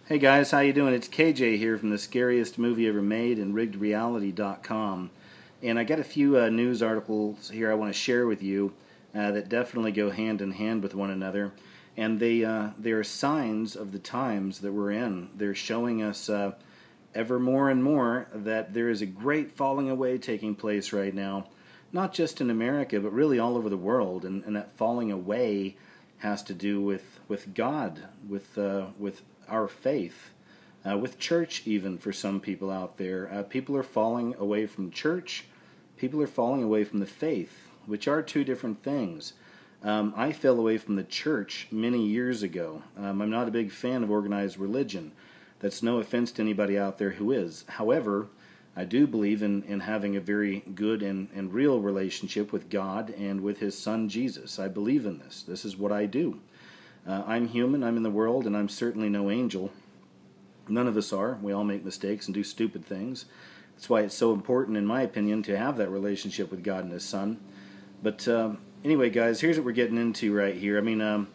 Hey guys, how you doing? It's KJ here from the scariest movie ever made and riggedreality.com. And I got a few news articles here I want to share with you that definitely go hand in hand with one another. And they are signs of the times that we're in. They're showing us ever more and more that there is a great falling away taking place right now. Not just in America, but really all over the world. And that falling away has to do with God, with our faith, with church even for some people out there. People are falling away from church. People are falling away from the faith, which are two different things. I fell away from the church many years ago. I'm not a big fan of organized religion. That's no offense to anybody out there who is. However, I do believe in having a very good and real relationship with God and with His Son Jesus. I believe in this. This is what I do. I'm human, I'm in the world, and I'm certainly no angel. None of us are. We all make mistakes and do stupid things. That's why it's so important, in my opinion, to have that relationship with God and His Son. But anyway, guys, here's what we're getting into right here. I mean,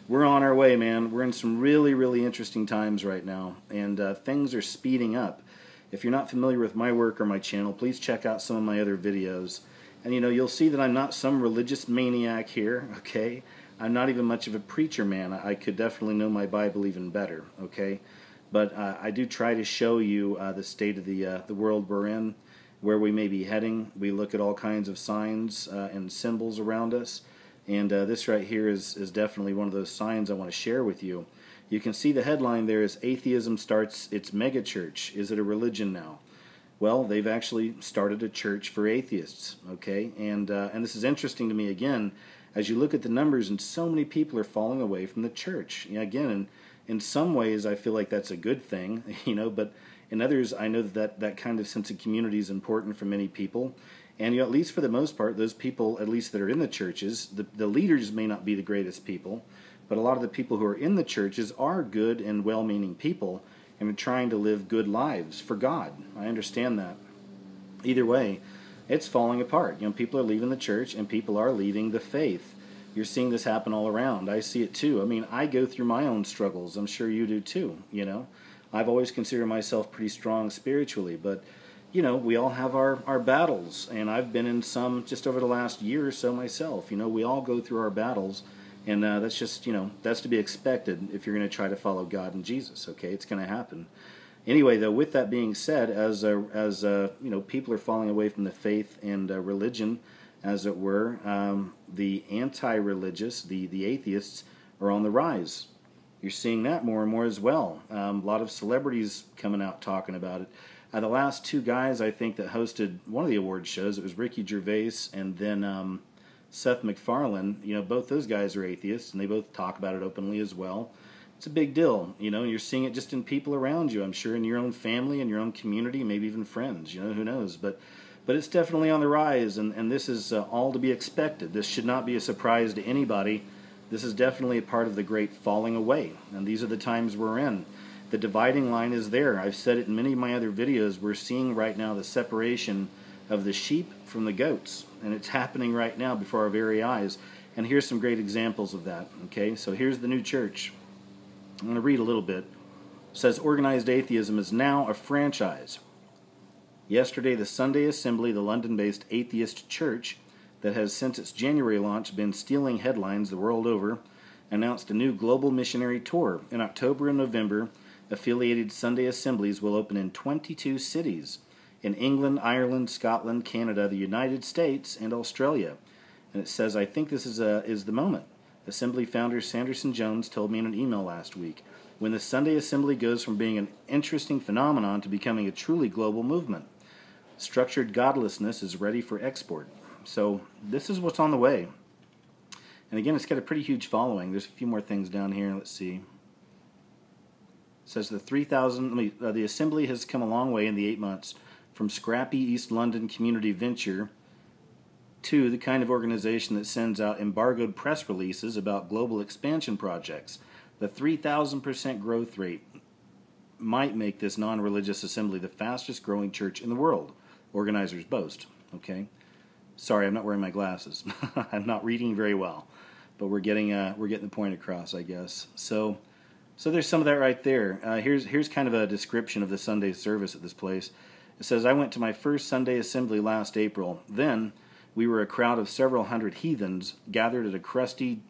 we're on our way, man. We're in some really, really interesting times right now, and things are speeding up. If you're not familiar with my work or my channel, please check out some of my other videos. And, you'll see that I'm not some religious maniac here, okay? I'm not even much of a preacher, man. I could definitely know my Bible even better, okay? But I do try to show you the state of the world we're in, where we may be heading. We look at all kinds of signs and symbols around us, and this right here is definitely one of those signs I want to share with you. You can see the headline there is Atheism Starts Its Megachurch. Is it a religion now? Well, they've actually started a church for atheists, okay? And this is interesting to me again, as you look at the numbers, and so many people are falling away from the church. Again, in some ways, I feel like that's a good thing, but in others, I know that kind of sense of community is important for many people. And at least for the most part, those people, at least that are in the churches, the leaders may not be the greatest people, but a lot of the people who are in the churches are good and well-meaning people and are trying to live good lives for God. I understand that. Either way, it's falling apart. People are leaving the church and people are leaving the faith. You're seeing this happen all around. I see it too. I mean, I go through my own struggles. I'm sure you do too, I've always considered myself pretty strong spiritually, but, we all have our battles, and I've been in some just over the last year or so myself. We all go through our battles, and that's just, that's to be expected if you're going to try to follow God and Jesus, okay? It's going to happen. Anyway, though, with that being said, as people are falling away from the faith and religion, as it were, the anti-religious, the atheists, are on the rise. You're seeing that more and more as well. A lot of celebrities coming out talking about it. The last two guys, I think, that hosted one of the award shows, it was Ricky Gervais and then Seth MacFarlane. Both those guys are atheists, and they both talk about it openly as well. It's a big deal, you're seeing it just in people around you, I'm sure, in your own family, in your own community, maybe even friends, who knows. But it's definitely on the rise, and this is all to be expected. This should not be a surprise to anybody. This is definitely a part of the great falling away, and these are the times we're in. The dividing line is there. I've said it in many of my other videos. We're seeing right now the separation of the sheep from the goats, and it's happening right now before our very eyes. And here's some great examples of that, okay? So here's the new church. I'm going to read a little bit. It says, organized atheism is now a franchise. Yesterday, the Sunday Assembly, the London-based atheist church that has since its January launch been stealing headlines the world over, announced a new global missionary tour. In October and November, affiliated Sunday assemblies will open in 22 cities in England, Ireland, Scotland, Canada, the United States, and Australia. And it says, I think this is the moment. Assembly founder Sanderson Jones told me in an email last week, when the Sunday Assembly goes from being an interesting phenomenon to becoming a truly global movement. Structured godlessness is ready for export. So this is what's on the way. And again, it's got a pretty huge following. There's a few more things down here. Let's see. It says the Assembly has come a long way in the 8 months from scrappy East London community venture to the kind of organization that sends out embargoed press releases about global expansion projects. The 3,000% growth rate might make this non-religious assembly the fastest growing church in the world, organizers boast. Okay, sorry, I'm not wearing my glasses. I'm not reading very well, but we're getting the point across, I guess. So So there's some of that right there. Here's kind of a description of the Sunday service at this place. It says, I went to my first Sunday assembly last April. Then we were a crowd of several hundred heathens gathered at a crusty,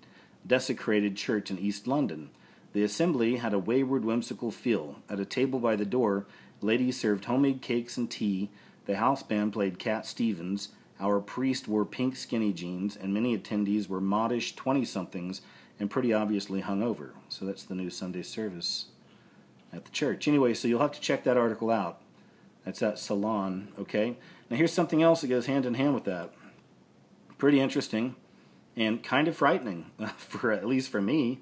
desecrated church in East London. The assembly had a wayward, whimsical feel. At a table by the door, ladies served homemade cakes and tea. The house band played Cat Stevens. Our priest wore pink skinny jeans, and many attendees were modish 20-somethings and pretty obviously hungover. So that's the new Sunday service at the church. Anyway, so you'll have to check that article out. That's at Salon, okay? Now here's something else that goes hand in hand with that. Pretty interesting and kind of frightening, for at least for me.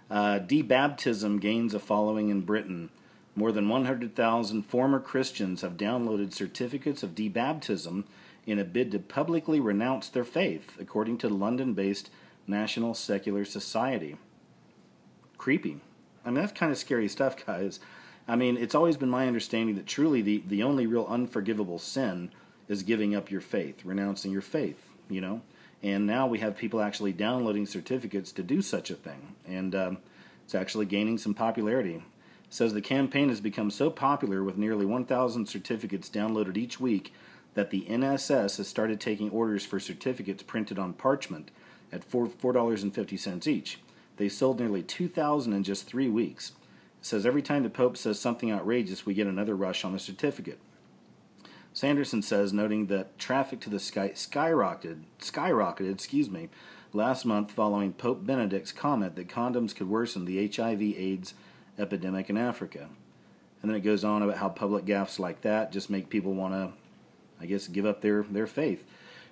Debaptism gains a following in Britain. More than 100,000 former Christians have downloaded certificates of debaptism in a bid to publicly renounce their faith, according to the London-based National Secular Society. Creepy. I mean, that's kind of scary stuff, guys. I mean, it's always been my understanding that truly the only real unforgivable sin is giving up your faith, renouncing your faith, you know? And now we have people actually downloading certificates to do such a thing. And it's actually gaining some popularity. It says the campaign has become so popular with nearly 1,000 certificates downloaded each week that the NSS has started taking orders for certificates printed on parchment at $4.50 each. They sold nearly 2,000 in just 3 weeks. It says every time the Pope says something outrageous, we get another rush on the certificate. Sanderson says, noting that traffic to the skyrocketed last month following Pope Benedict's comment that condoms could worsen the HIV/AIDS epidemic in Africa. And then it goes on about how public gaffes like that just make people want to, I guess, give up their faith.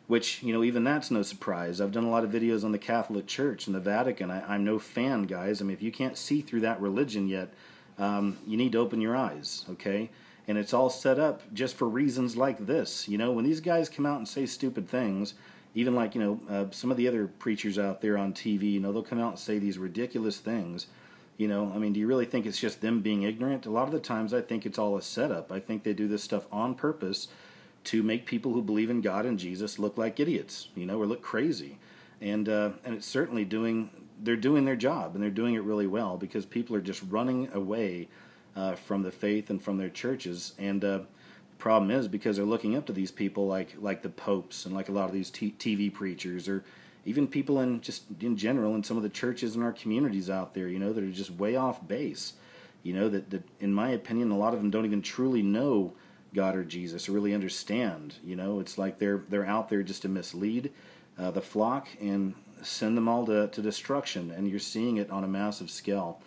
Which, you know, even that's no surprise. I've done a lot of videos on the Catholic Church and the Vatican. I'm no fan, guys. I mean, if you can't see through that religion yet, you need to open your eyes, okay? And it's all set up just for reasons like this. You know, when these guys come out and say stupid things, even like, you know, some of the other preachers out there on TV, you know, they'll come out and say these ridiculous things. You know, I mean, do you really think it's just them being ignorant? A lot of the times I think it's all a setup. I think they do this stuff on purpose to make people who believe in God and Jesus look like idiots, you know, or look crazy. And it's certainly they're doing their job, and they're doing it really well, because people are just running away from the faith and from their churches. And the problem is, because they're looking up to these people like the popes and like a lot of these TV preachers, or even people in general in some of the churches in our communities out there, you know, that are just way off base. You know, that in my opinion, a lot of them don't even truly know God or Jesus or really understand. You know, it's like they're out there just to mislead the flock and send them all to destruction. And you're seeing it on a massive scale.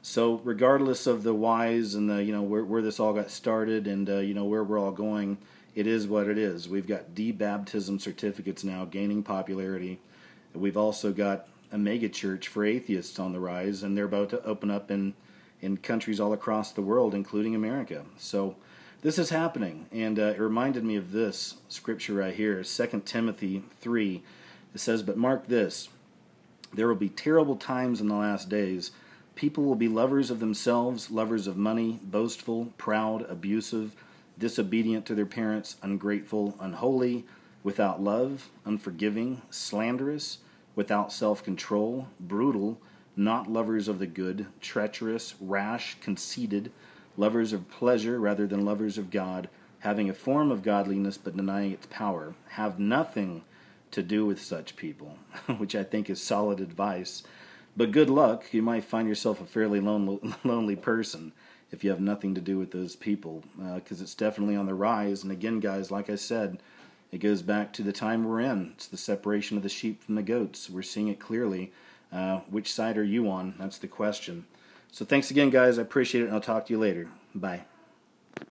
So regardless of the whys and the, you know, where this all got started and, you know, where we're all going, it is what it is. We've got debaptism certificates now gaining popularity. We've also got a mega church for atheists on the rise, and they're about to open up in countries all across the world, including America. So this is happening, and it reminded me of this scripture right here, 2 Timothy 3. It says, "But mark this, there will be terrible times in the last days. People will be lovers of themselves, lovers of money, boastful, proud, abusive, disobedient to their parents, ungrateful, unholy, without love, unforgiving, slanderous, without self-control, brutal, not lovers of the good, treacherous, rash, conceited, lovers of pleasure rather than lovers of God, having a form of godliness but denying its power. Have nothing to do with such people," which I think is solid advice. But good luck. You might find yourself a fairly lonely person if you have nothing to do with those people, because it's definitely on the rise. And again, guys, like I said, it goes back to the time we're in. It's the separation of the sheep from the goats. We're seeing it clearly. Which side are you on? That's the question. So thanks again, guys. I appreciate it, and I'll talk to you later. Bye.